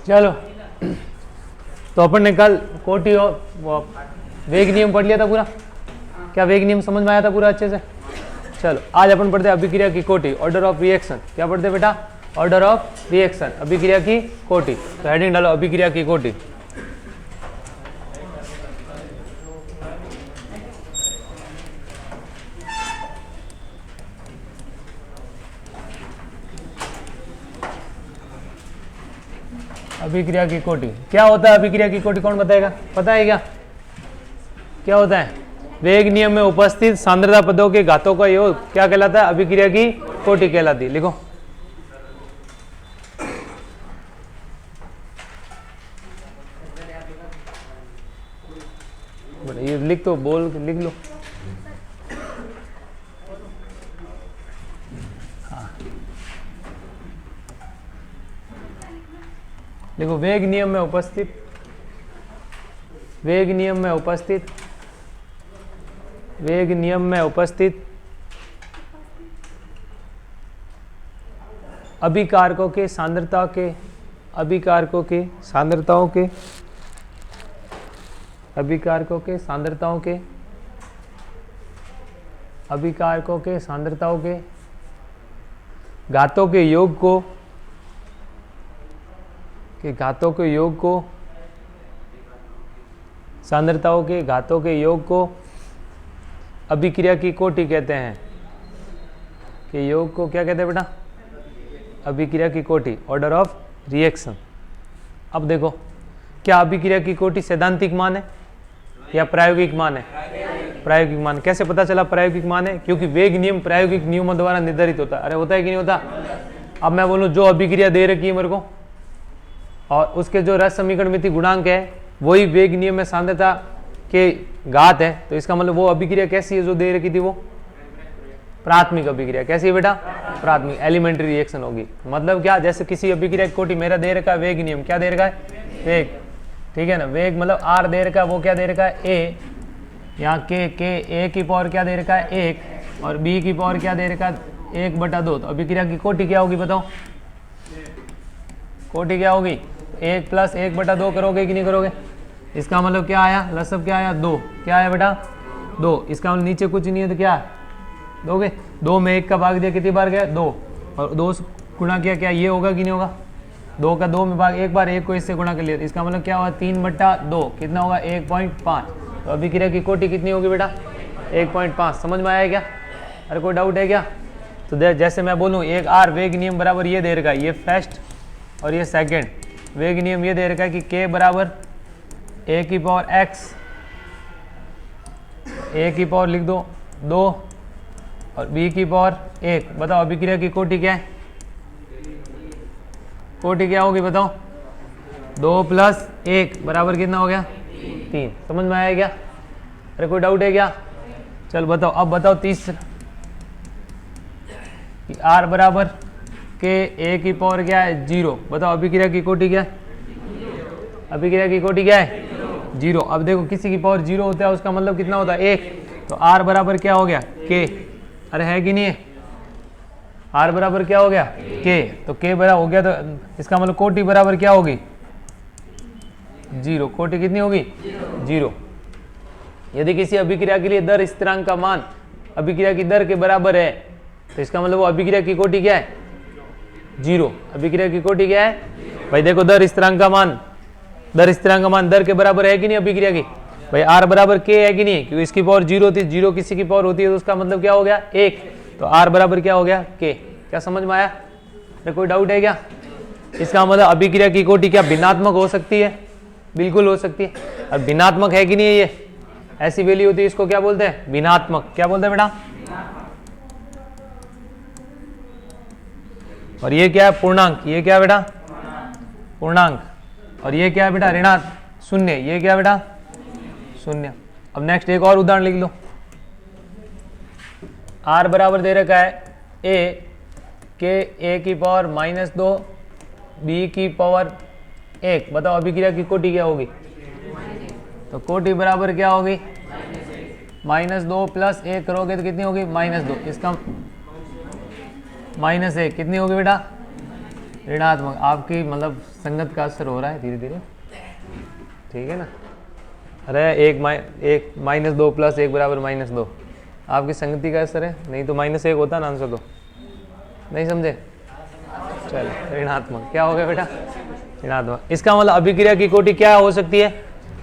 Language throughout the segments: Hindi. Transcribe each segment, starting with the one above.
चलो, तो अपन ने कल कोटि और वेग नियम पढ़ लिया था पूरा। क्या वेग नियम समझ में आया था पूरा अच्छे से? चलो आज अपन पढ़ते हैं अभिक्रिया की कोटि, ऑर्डर ऑफ रिएक्शन। क्या पढ़ते हैं बेटा? ऑर्डर ऑफ रिएक्शन, अभिक्रिया की कोटि। तो हेडिंग डालो अभिक्रिया की कोटि। अभिक्रिया की कोटि क्या होता है? अभिक्रिया की कोटि कौन बताएगा? पता है क्या क्या होता है? वेग नियम में उपस्थित सांद्रता पदों के घातों का योग क्या कहलाता है? अभिक्रिया की कोटि कहलाती है। लिखो, ये लिख तो बोल लिख लो। देखो, वेग नियम में उपस्थित वेग नियम में उपस्थित अभिकारकों के सांद्रताओं के घातों के योग को सांद्रताओं के घातों के योग को अभिक्रिया की कोटि कहते हैं। कि योग को क्या कहते हैं बेटा? अभिक्रिया की कोटि, ऑर्डर ऑफ रिएक्शन। अब देखो, क्या अभिक्रिया की कोटि सैद्धांतिक मान है या प्रायोगिक मान है? प्रायोगिक मान। कैसे पता चला प्रायोगिक मान है? क्योंकि वेग नियम प्रायोगिक नियमों द्वारा निर्धारित होता है। अरे होता है कि नहीं होता? अब मैं बोलूं जो अभिक्रिया दे रखी है मेरे को और उसके जो रस समीकरण मिति गुणांक है वही वेग नियम में सांद्रता के घात है, तो इसका मतलब वो अभिक्रिया कैसी है जो दे रखी थी? वो प्राथमिक अभिक्रिया। कैसी है बेटा? प्राथमिक, एलिमेंट्री रिएक्शन होगी। मतलब क्या? जैसे किसी अभिक्रिया की कोटि मेरा दे रखा है वेग नियम, क्या दे रखा है? वेग, ठीक है ना। वेग मतलब आर दे रखा है, वो क्या दे रखा है? ए। यहाँ के ए की पावर क्या दे रखा है? 1, और बी की पावर क्या दे रखा है? 1/2। तो अभिक्रिया की कोटि क्या होगी बताओ? कोटि क्या होगी? 1 + 1/2 करोगे कि नहीं करोगे? इसका मतलब क्या आया? लसब क्या आया? 2। क्या आया बेटा? 2। इसका मतलब नीचे कुछ नहीं है तो क्या दोगे? 2 में 1 का भाग दिया, कितनी बार गया? 2, और 2 गुणा किया, क्या ये होगा कि नहीं होगा? 2 का 2 में भाग, एक बार 1 को इससे गुणा कर लिया, इसका मतलब क्या होगा? 3/2। कितना होगा? 1.5। तो अभिक्रिया की कोटि कितनी होगी बेटा? 1.5। समझ में आया क्या? अरे कोई डाउट है क्या? तो जैसे मैं बोलूँ एक आर वेग नियम बराबर ये दे रखा है, ये फर्स्ट और ये सेकेंड। वेग नियम ये दे रखा है कि k बराबर a की पावर x, a की पावर लिख दो 2 और b की पावर 1। बताओ अभिक्रिया की कोटि क्या है? कोटि क्या होगी बताओ? 2 + 1 बराबर कितना हो गया? 3। समझ में आया क्या? अरे कोई डाउट है क्या? चल बताओ, अब बताओ तीसरा। r बराबर के a की पावर क्या है? 0। बताओ अभिक्रिया की कोटि क्या है? अभिक्रिया की कोटि क्या है? 0। अब देखो, किसी की पावर 0 होता है उसका मतलब कितना होता है? 1। तो r बराबर क्या हो गया? k। अरे है कि नहीं है? r बराबर क्या हो गया? k। तो k बराबर हो गया, तो इसका मतलब कोटि बराबर क्या होगी? 0। कोटि कितनी होगी? 0। यदि किसी अभिक्रिया के लिए दर स्थिरांक का मान अभिक्रिया की दर के बराबर है तो इसका मतलब वो अभिक्रिया की कोटि क्या है? 0। अभिक्रिया की कोटि क्या है भाई? देखो, दर स्थिरांक का मान दर के बराबर है कि नहीं अभिक्रिया की? भाई r बराबर k है कि नहीं? क्योंकि इसकी पावर 0 होती है, 0 किसी की पावर होती है, तो उसका मतलब क्या हो गया? 1। तो r बराबर क्या हो गया? k। क्या समझ में आया? अरे कोई डाउट है क्या? इसका मतलब अभिक्रिया की कोटि क्या भिन्नात्मक हो सकती है? बिल्कुल हो सकती है। और भिन्नात्मक है कि नहीं? ये ऐसी वैल्यू होती है, इसको क्या बोलते हैं? भिन्नात्मक। क्या बोलते हैं बेटा? और ये क्या है? पूर्णांक। ये क्या है बेटा? पूर्णांक। और ये क्या है बेटा? ऋणात्मक, शून्य। ये क्या है बेटा? शून्य। अब नेक्स्ट एक और उदाहरण लिख लो। r बराबर दे रखा है a के a की पावर -2 b की पावर 1। बताओ अभिक्रिया की कोटि क्या होगी? तो कोटि बराबर क्या होगी? -2 + 1 करोगे तो कितनी होगी? -2। इसका -1 कितनी होगी बेटा? ऋणात्मक, आपकी मतलब संगत का असर हो रहा है धीरे धीरे, ठीक है ना। अरे एक -2 + 1 = -2, आपकी संगति का असर है, नहीं तो -1 होता ना आंसर, तो नहीं समझे। चलो ऋणात्मक क्या हो गया बेटा, ऋणात्मक। इसका मतलब अभिक्रिया की कोटि क्या हो सकती है,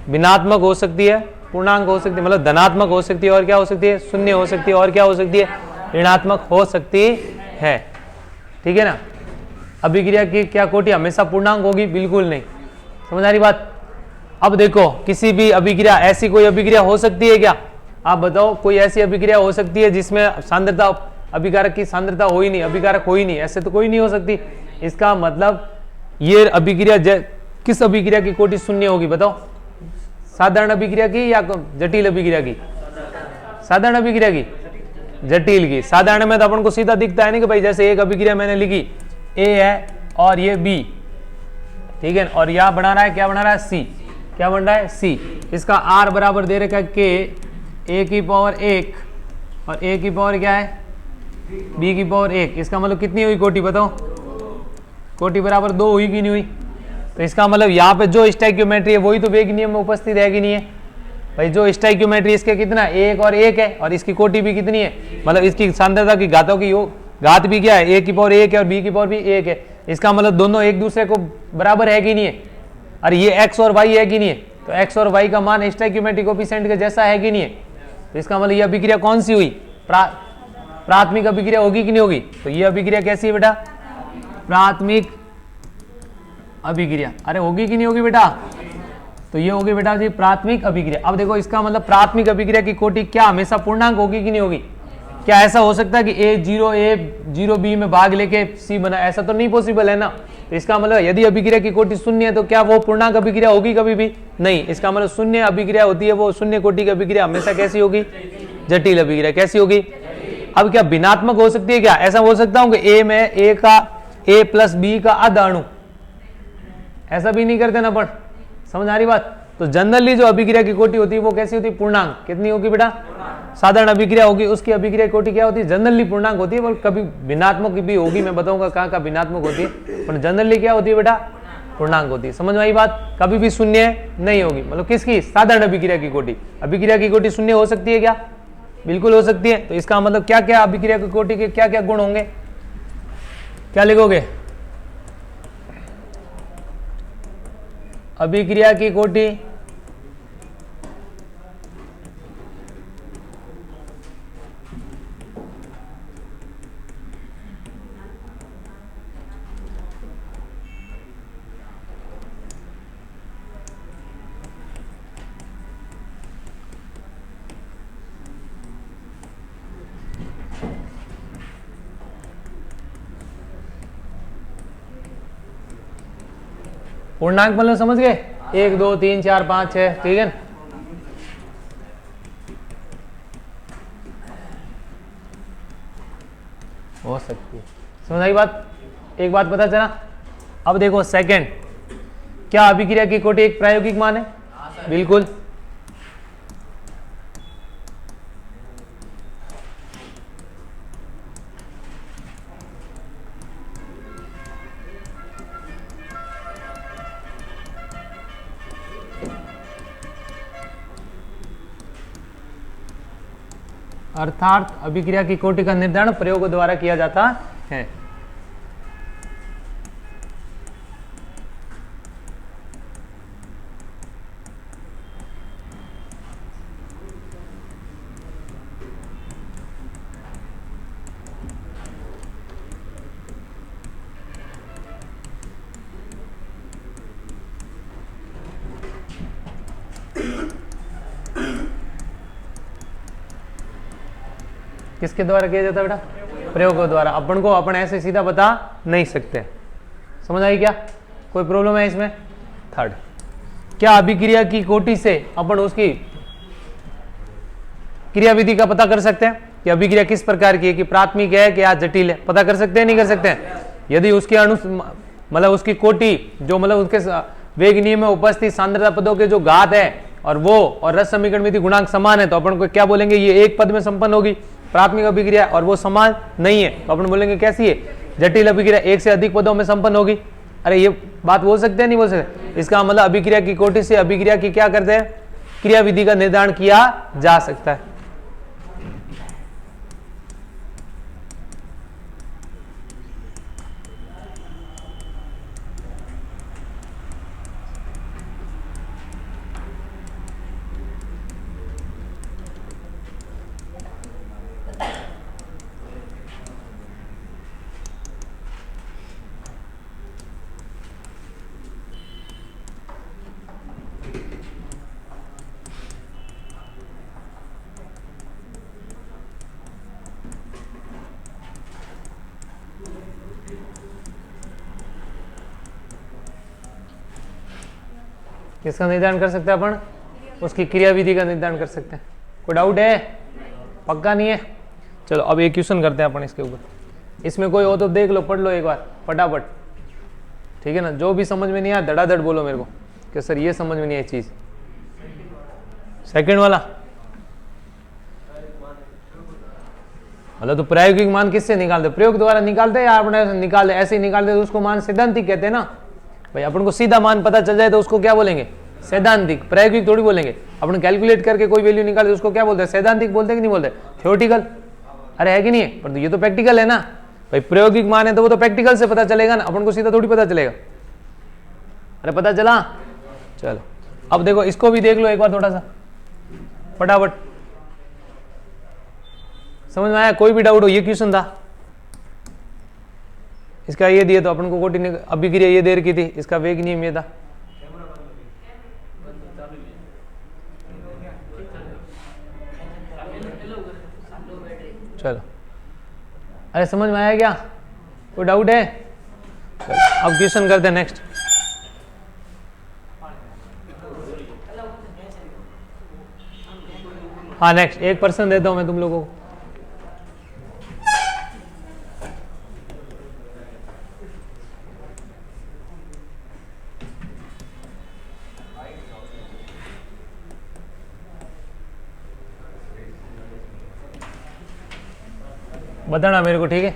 भिन्नात्मक हो सकती है, पूर्णांक हो सकती है, मतलब धनात्मक हो सकती है, और क्या हो सकती है, शून्य हो सकती है, और क्या हो सकती है, ऋणात्मक हो सकती है, ठीक है ना। अभिक्रिया की क्या कोटि हमेशा पूर्णांक होगी, बिल्कुल नहीं। समझ आ रही बात। अब देखो किसी भी अभिक्रिया, ऐसी कोई अभिक्रिया हो सकती है क्या, आप बताओ, कोई ऐसी अभिक्रिया हो सकती है जिसमें सांद्रता, अभिकारक की सांद्रता हो ही नहीं, अभिकारक हो ही नहीं, ऐसे तो कोई नहीं हो सकती। इसका मतलब ये अभिक्रिया किस अभिक्रिया की कोटि शून्य होगी, बताओ, साधारण अभिक्रिया की या जटिल अभिक्रिया की, साधारण अभिक्रिया की, जटिल की। साधारण में तो अपन को सीधा दिखता है नहीं कि भाई जैसे एक अभिक्रिया मैंने लिखी, ए है और ये बी, ठीक है, और यहां बना रहा है, क्या बना रहा है, सी, क्या बन रहा है, सी। इसका आर बराबर दे रखा है के a⁻1 और a⁻, क्या है, b⁻1। इसका मतलब कितनी हुई कोटि, बताओ, कोटि बराबर 2 हुई कि नहीं हुई। तो इसका मतलब यहाँ पे जो स्टोइकियोमेट्री है वही तो वेग नियम में उपस्थित है कि नहीं है भाई। जो स्टोइकियोमेट्री इसके कितना, 1 और 1 है, और इसकी कोटि भी कितनी है, मतलब इसकी सांद्रता की घातों की घात भी क्या है, a⁻1 है और b⁻ भी 1 है। इसका मतलब दोनों एक दूसरे को बराबर है कि नहीं है, और ये x और y है कि नहीं है, तो x और y का मान स्टोइकियोमेट्रिक कोएफिशिएंट के जैसा है कि नहीं है। तो इसका मतलब ये अभिक्रिया कौन सी हुई, प्राथमिक अभिक्रिया होगी कि नहीं होगी। तो ये अभिक्रिया कैसी है बेटा, प्राथमिक अभिक्रिया। अरे होगी कि नहीं होगी बेटा, तो ये होगी बेटा जी प्राथमिक अभिक्रिया। अब देखो इसका मतलब प्राथमिक अभिक्रिया की कोटि क्या हमेशा पूर्णांक होगी कि नहीं होगी। क्या ऐसा हो सकता है कि a0b में भाग लेके c बना, ऐसा तो नहीं पॉसिबल है ना। तो इसका मतलब यदि अभिक्रिया की कोटि शून्य है तो क्या वो पूर्णांक अभिक्रिया होगी कभी भी नहीं। इसका मतलब शून्य अभिक्रिया होती है, वो शून्य कोटि की अभिक्रिया हमेशा कैसी होगी, जटिल अभिक्रिया। कैसी होगी। अब क्या भिन्नात्मक हो सकती है क्या, ऐसा बोल सकता हूं कि a में a + b का आधा अणु, ऐसा भी नहीं करते ना अपन, समझ आ रही बात। तो जनरली जो अभिक्रिया की कोटि होती है वो कैसी होती है, पूर्णांक। कितनी होगी बेटा, साधारण अभिक्रिया होगी, उसकी अभिक्रिया कोटि क्या होती है, जनरली पूर्णांक होती है। और कभी भिन्नात्मक भी होगी, मैं बताऊंगा कहाँ का भिन्नात्मक होती है, पर जनरली क्या होती है बेटा, पूर्णांक होती है। समझ में आई बात। कभी भी शून्य नहीं होगी, मतलब किसकी, साधारण अभिक्रिया की कोटि। अभिक्रिया की कोटि शून्य हो सकती है क्या, बिल्कुल हो सकती है। तो इसका मतलब क्या क्या अभिक्रिया की कोटि के क्या क्या गुण होंगे, क्या लिखोगे, अभिक्रिया की कोटि पूर्णांक मतलब समझ गए, 1 2 3 4 5 6, ठीक है ना। हो सकती है, समझ आई बात। एक बात पता चला। अब देखो सेकंड, क्या अभिक्रिया की कोटि एक प्रायोगिक मान है, बिल्कुल। अर्थात अभिक्रिया की कोटि का निर्धारण प्रयोग द्वारा किया जाता है। किसके द्वारा किया जाता है बेटा, प्रयोगों द्वारा। अपन को अपन ऐसे सीधा बता नहीं सकते, समझ आई क्या, कोई प्रॉब्लम है इसमें। थर्ड, क्या अभिक्रिया की कोटि से अपन उसकी क्रियाविधि का पता कर सकते हैं कि अभिक्रिया किस प्रकार की है, कि प्राथमिक है कि या जटिल है, पता कर सकते हैं नहीं कर सकते हैं। यदि उसके अणु मतलब उसकी कोटि जो मतलब उसके वेग नियम में उपस्थित सांद्रता पदों के जो घात है और वो और रस समीकरण विधि गुणांक समान है, तो अपन को क्या बोलेंगे, ये एक पद में संपन्न होगी प्राथमिक अभिक्रिया, और वो समान नहीं है तो अपन बोलेंगे कैसी है, जटिल अभिक्रिया एक से अधिक पदों में संपन्न होगी। अरे ये बात बोल सकते हैं नहीं बोल सकते? इसका मतलब अभिक्रिया की कोटि से अभिक्रिया की क्या करते हैं, क्रिया विधि का निर्धारण किया जा सकता है। किसका निर्धारण कर सकते हैं अपन? उसकी क्रिया विधि का निर्धारण कर सकते हैं। कोई डाउट है? पक्का नहीं है? चलो अब एक क्वेश्चन करते हैं अपन इसके ऊपर। इसमें कोई हो तो देख लो, पढ़ लो एक बार फटाफट, ठीक है ना? जो भी समझ में नहीं आया धड़ाधड़ बोलो मेरे को कि सर ये समझ में नहीं आई चीज। सेकंड वाला मतलब तो प्रायोगिक मान किससे निकालते? प्रयोग द्वारा निकालते या अपने निकालते? ऐसे ही निकालते तो उसको मान सैद्धांतिक कहते हैं ना भाई। अपन को सीधा मान पता चल जाए तो उसको क्या बोलेंगे? सैद्धांतिक। प्रायोगिक थोड़ी बोलेंगे। अपन कैलकुलेट करके कोई वैल्यू निकाले तो उसको क्या बोलते हैं? सैद्धांतिक बोलते हैं कि नहीं बोलते? थ्योरेटिकल। अरे है कि नहीं है? पर तो ये तो प्रैक्टिकल है ना भाई। प्रायोगिक मान है तो वो तो प्रैक्टिकल से पता चलेगा ना, अपन को सीधा थोड़ी पता चलेगा। अरे पता चला? चलो अब देखो इसको भी देख लो एक बार थोड़ा सा फटाफट। समझ में आया? कोई भी डाउट हो? ये क्वेश्चन था इसका, ये दिया तो अपन को कोटि अभिक्रिया ये देर की थी, इसका वेग नियम ये था। चलो अरे समझ में आया क्या? कोई डाउट है? अब क्वेश्चन करते हैं नेक्स्ट। हाँ नेक्स्ट 1% देता हूं मैं तुम लोगों को। बताना मेरे को, ठीक है?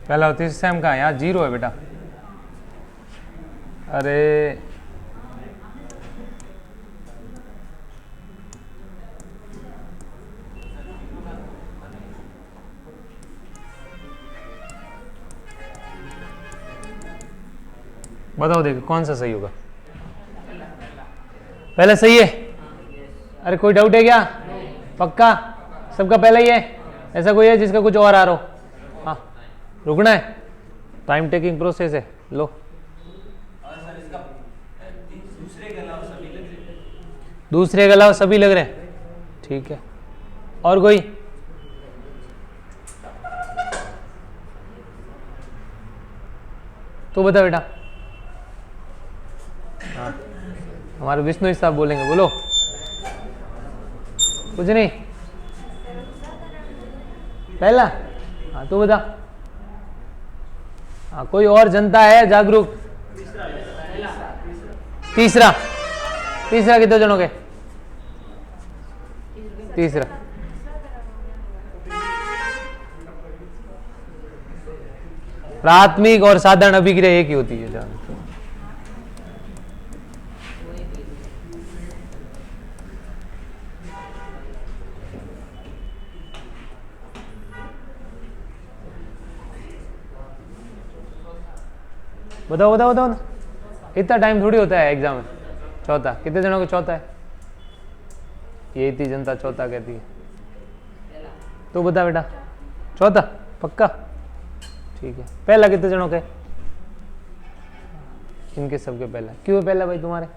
पहला होती सेम का यहाँ 0 है बेटा। अरे बताओ देखो कौन सा सही होगा? पहले सही है? अरे कोई डाउट है क्या? पक्का सबका पहला ही है? ऐसा कोई है जिसका कुछ और आ रहा हो? हाँ रुकना है, टाइम टेकिंग प्रोसेस है। लो दूसरे के अलावा सभी लग रहे हैं, ठीक है। और कोई? तो बता बेटा। हाँ हमारे विष्णु साहब बोलेंगे, बोलो। कुछ नहीं, पहला? हाँ तो बता। हाँ कोई और जनता है जागरूक? तीसरा? तीसरा कितने जनों के? तीसरा प्राथमिक और साधारण अभिक्रिया एक ही होती है। बताओ बताओ बताओ, इतना टाइम थोड़ी होता है एग्जाम में। चौथा कितने जनों को चौथा है? ये इतनी जनता चौथा कहती है। तो बता बेटा, चौथा पक्का? ठीक है। पहला कितने जनों का है? इनके सबके पहला। क्यों है पहला भाई तुम्हारे?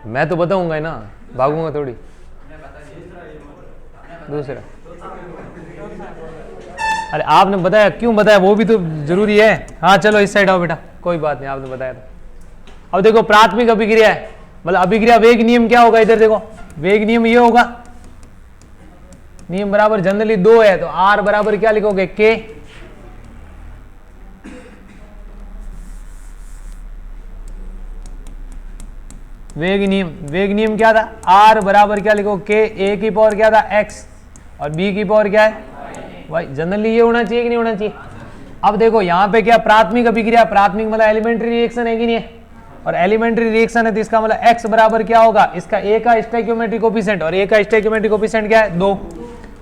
मैं तो बताऊंगा ही ना, भागूंगा थोड़ी। दूसरा? अरे आपने बताया, क्यों बताया वो भी तो जरूरी है। हाँ चलो इस साइड आओ बेटा, कोई बात नहीं, आपने बताया था। अब देखो प्राथमिक अभिक्रिया है, मतलब अभिक्रिया वेग नियम क्या होगा? इधर देखो, वेग नियम ये होगा, नियम बराबर जनरली 2 है, तो R बराबर क्या लिखोगे? K। वेग नियम क्या था? R बराबर क्या लिखो? K। A की पावर क्या था? X, और B की पावर क्या है? Y। जनरली ये होना चाहिए कि नहीं होना चाहिए? अब देखो यहाँ पे क्या प्राथमिक अभिक्रिया, प्राथमिक मतलब एलिमेंट्री रिएक्शन है कि नहीं है? और एलिमेंट्री रिएक्शन है तो इसका मतलब x बराबर क्या होगा? इसका A का स्टोइकियोमेट्रिक कोएफिशिएंट, और A का स्टोइकियोमेट्रिक कोएफिशिएंट क्या है? 2।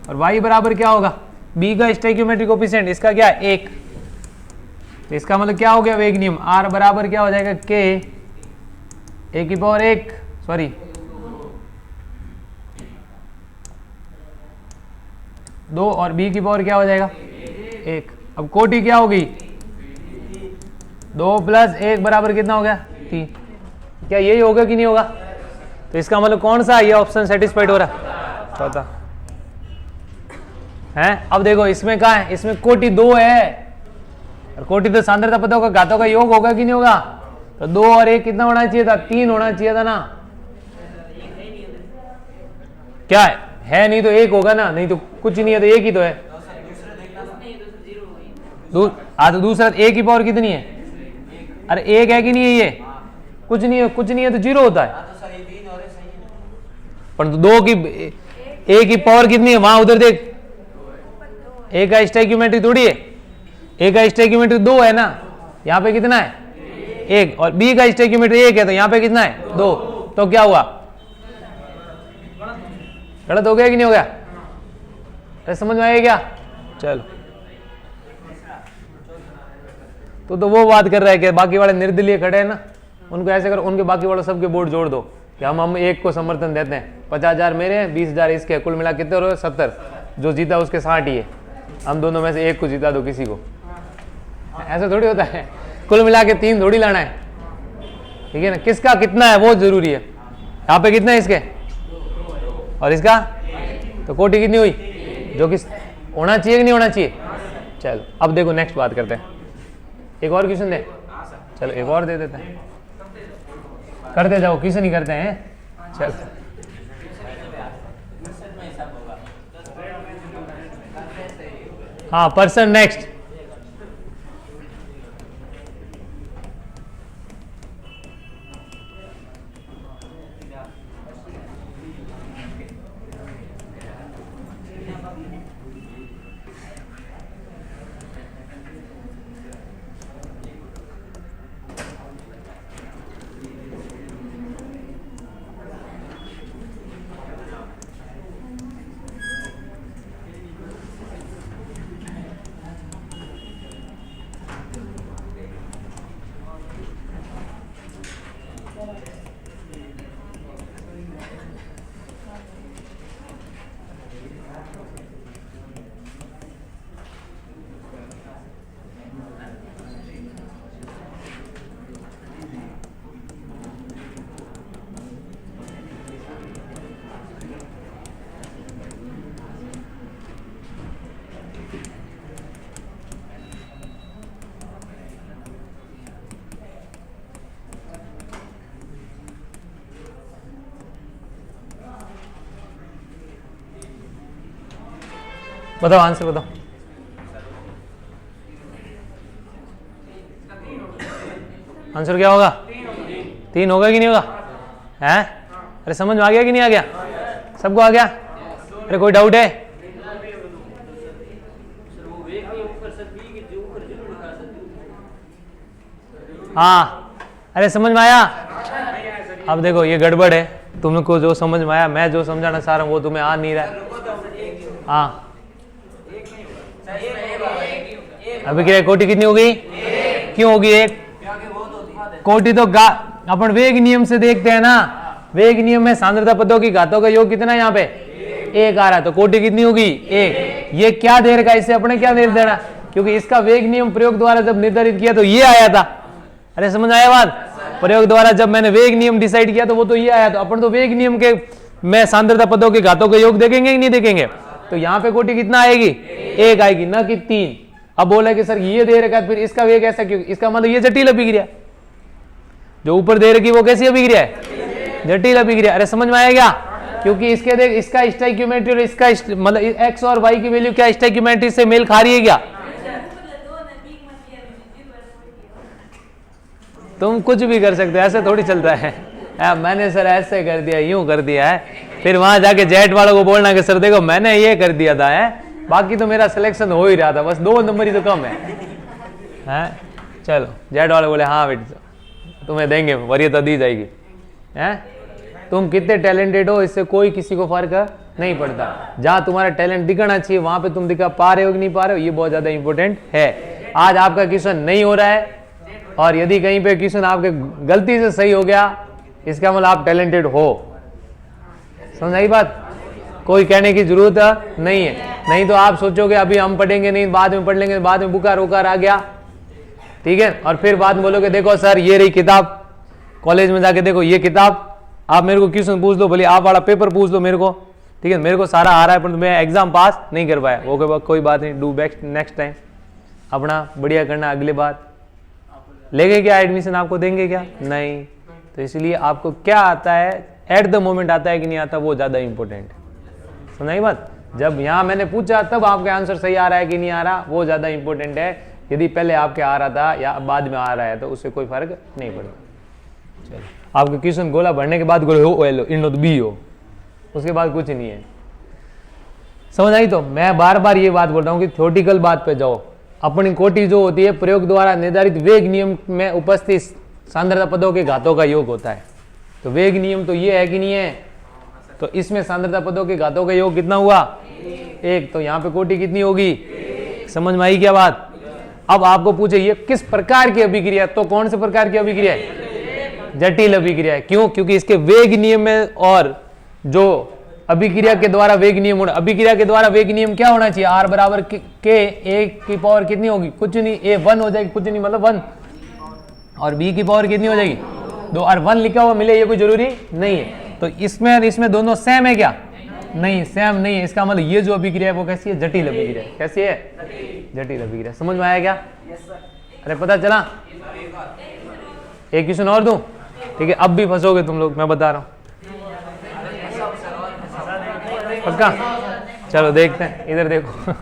और y बराबर क्या होगा? B का स्टोइकियोमेट्रिक कोएफिशिएंट, इसका क्या है? 1। तो इसका मतलब क्या हो गया? वेग नियम R बराबर क्या हो जाएगा? K A की पावर 1, सॉरी 2, और B की पावर क्या हो जाएगा? 1। अब कोटि क्या होगी? 2 + 1 बराबर कितना हो गया? 3। क्या यही होगा कि नहीं होगा? तो इसका मतलब कौन सा ये ऑप्शन सेटिस्फाइड हो रहा है? चौथा है। अब देखो इसमें क्या है? इसमें कोटि 2 है, और कोटि तो सांद्रता पता होगा, घातों का योग होगा कि नहीं होगा? तो 2 और 1 कितना होना चाहिए था? 3 होना चाहिए था ना। क्या है नहीं तो 1 होगा ना, नहीं तो कुछ नहीं है, तो 1 ही तो है। तो दूसरा A की पावर कितनी है? अरे 1 है कि नहीं है? ये कुछ नहीं है, कुछ नहीं है तो 0 होता है। पर 2 की A की पावर कितनी है? वहां उधर देख, A का स्टोइकियोमेट्रिक थोड़ी है, A का स्टोइकियोमेट्रिक 2 है ना, यहाँ पे कितना है? 1। और B का स्टोइकियोमेट्रिक 1 है, तो यहाँ पे कितना है? 2। तो क्या हुआ? गलत हो गया कि नहीं हो गया? अरे समझ में आएगा क्या? चलो तो वो बात कर रहा है कि बाकी वाले निर्दलीय खड़े हैं ना, उनको ऐसे करो, उनके बाकी वालों सबके वोट जोड़ दो कि हम एक को समर्थन देते हैं। 50,000 मेरे हैं, 20,000 इसके, कुल मिला कितने हो? 70। जो जीता उसके 60 ही है, हम दोनों में से एक को जीता दो किसी को। ऐसा थोड़ी होता है, कुल मिला के 3 थोड़ी लाना है, ठीक है ना? किसका कितना है वो जरूरी है। यहाँ पे कितना है इसके और इसका, तो कोटि कितनी हुई? जो कि होना चाहिए कि नहीं होना चाहिए? चलो अब देखो नेक्स्ट बात करते हैं। एक और क्वेश्चन दे, चलो एक और दे देते हैं, करते जाओ, क्वेश्चन ही करते हैं। चल हाँ पर्सन नेक्स्ट। बताओ आंसर बताओ। आंसर क्या होगा? 3 होगा कि नहीं होगा? हैं? अरे समझ में आ गया कि नहीं आ गया? सबको आ गया? अरे कोई डाउट है? हाँ, अरे समझ में आया? अब देखो ये गड़बड़ है, तुमको जो समझ में आया, मैं जो समझाना चाह रहा हूँ वो तुम्हें आ नहीं रहा है। हाँ, अभी क्या कोटि कितनी होगी? क्यों होगी 1? कोटि तो अपन वेग नियम से देखते हैं ना, वेग नियम में सांद्रता पदों की घातों का योग कितना है यहाँ पे? 1 आ रहा है, तो कोटि कितनी होगी? 1। ये क्या दे रखा है, इससे अपने क्या दे देना, क्योंकि इसका वेग नियम प्रयोग द्वारा जब निर्धारित किया तो ये आया था। अरे समझ आया बात? प्रयोग द्वारा जब मैंने वेग नियम डिसाइड किया तो वो तो ये आया, तो अपन तो वेग नियम के में सांद्रता पदों के घातों का योग देखेंगे कि नहीं देखेंगे? तो यहाँ पे कोटि कितना आएगी? 1 आएगी, ना कि 3। अब बोला कि सर ये दे रखा है, फिर इसका वेग ऐसा क्यों? इसका मतलब ये जटिल अभिक्रिया, जो ऊपर दे रखी वो कैसी अभिक्रिया है? जटिल अभिक्रिया। अरे समझ में आया क्या? क्योंकि इसके देख, इसका स्टोइकियोमेट्री और इसका मतलब एक्स और वाई की वैल्यू क्या स्टोइकियोमेट्री से मेल खा रही है क्या? तुम कुछ भी कर सकते हो, ऐसे थोड़ी चलता है। मैंने सर ऐसे कर दिया, यूं कर दिया है, फिर वहां जाके जेट वालों को बोलना कि सर देखो मैंने ये कर दिया था है, बाकी तो मेरा सिलेक्शन हो ही रहा था, बस 2 नंबर ही तो कम है? चलो जेट वाले बोले हाँ बेटे तुम्हें देंगे, वरीयता दी जाएगी। हैं? तुम कितने टैलेंटेड हो इससे कोई किसी को फर्क नहीं पड़ता, जहां तुम्हारा टैलेंट दिखाना चाहिए वहां पे तुम दिखा पा रहे हो कि नहीं पा रहे हो, ये बहुत ज्यादा इंपॉर्टेंट है। आज आपका क्वेश्चन नहीं हो रहा है, और यदि कहीं पे क्वेश्चन आपके गलती से सही हो गया, इसका मतलब आप टैलेंटेड हो। समझ आई बात? कोई कहने की जरूरत नहीं है, नहीं तो आप सोचोगे अभी हम पढ़ेंगे नहीं, बाद में पढ़ लेंगे, बाद में बुखार उकार आ गया, ठीक है, और फिर बाद में बोलोगे देखो सर ये रही किताब, कॉलेज में जाके देखो ये किताब, आप मेरे को क्वेश्चन पूछ लो, भले आप वाला पेपर पूछ लो मेरे को, ठीक है, मेरे को सारा आ रहा है पर मैं एग्जाम पास नहीं कर पाया, वो कोई बात नहीं, डू बेस्ट नेक्स्ट टाइम, अपना बढ़िया करना अगली बार। लेंगे क्या एडमिशन, आपको देंगे क्या? नहीं। तो इसलिए आपको क्या आता है एट द मोमेंट आता है कि नहीं आता, वो ज्यादा इंपॉर्टेंट है। समझाई बात? जब यहाँ मैंने पूछा तब आपके आंसर सही आ रहा है कि नहीं आ रहा, वो ज्यादा इंपॉर्टेंट है। यदि पहले आपके आ रहा था या बाद में आ रहा है तो उससे कोई फर्क नहीं पड़ता। चलो, आपके क्वेश्चन गोला भरने के बाद गोले हो एल इन बी हो, उसके बाद कुछ नहीं है। समझ आई? तो मैं बार बार ये बात बोल रहा हूँ कि थ्योरेटिकल बात पे जाओ। अपनी कोटि जो होती है प्रयोग द्वारा निर्धारित वेग नियम में उपस्थित सांद्रता पदों के घातों का योग होता है। तो वेग नियम तो ये है कि नहीं है, तो इसमें सांद्रता पदों के घातों का योग कितना हुआ? 1। तो यहाँ पे कोटि कितनी होगी? समझ में आई क्या बात? अब आपको पूछे ये किस प्रकार की अभिक्रिया, तो कौन से प्रकार की अभिक्रिया है? जटिल अभिक्रिया है। क्यों? क्योंकि इसके वेग नियम में और जो अभिक्रिया के द्वारा वेग नियम होना, अभिक्रिया के द्वारा वेग नियम क्या होना चाहिए? R बराबर के 1 की पावर कितनी होगी? कुछ नहीं, A 1 हो जाएगी, कुछ नहीं मतलब 1, और B की पावर कितनी हो जाएगी? 2। और 1 लिखा हुआ मिले ये कोई जरूरी नहीं है। तो इसमें दोनों सेम है क्या? नहीं, सेम नहीं है। इसका मतलब ये जो अभिक्रिया है वो कैसी है? जटिल अभिक्रिया। कैसी है? जटिल अभिक्रिया। समझ में आया क्या? अरे पता चला? एक क्वेश्चन और दूं? ठीक है, अब भी फंसोगे तुम लोग, मैं बता रहा हूं। पक्का? चलो देखते हैं, इधर देखो।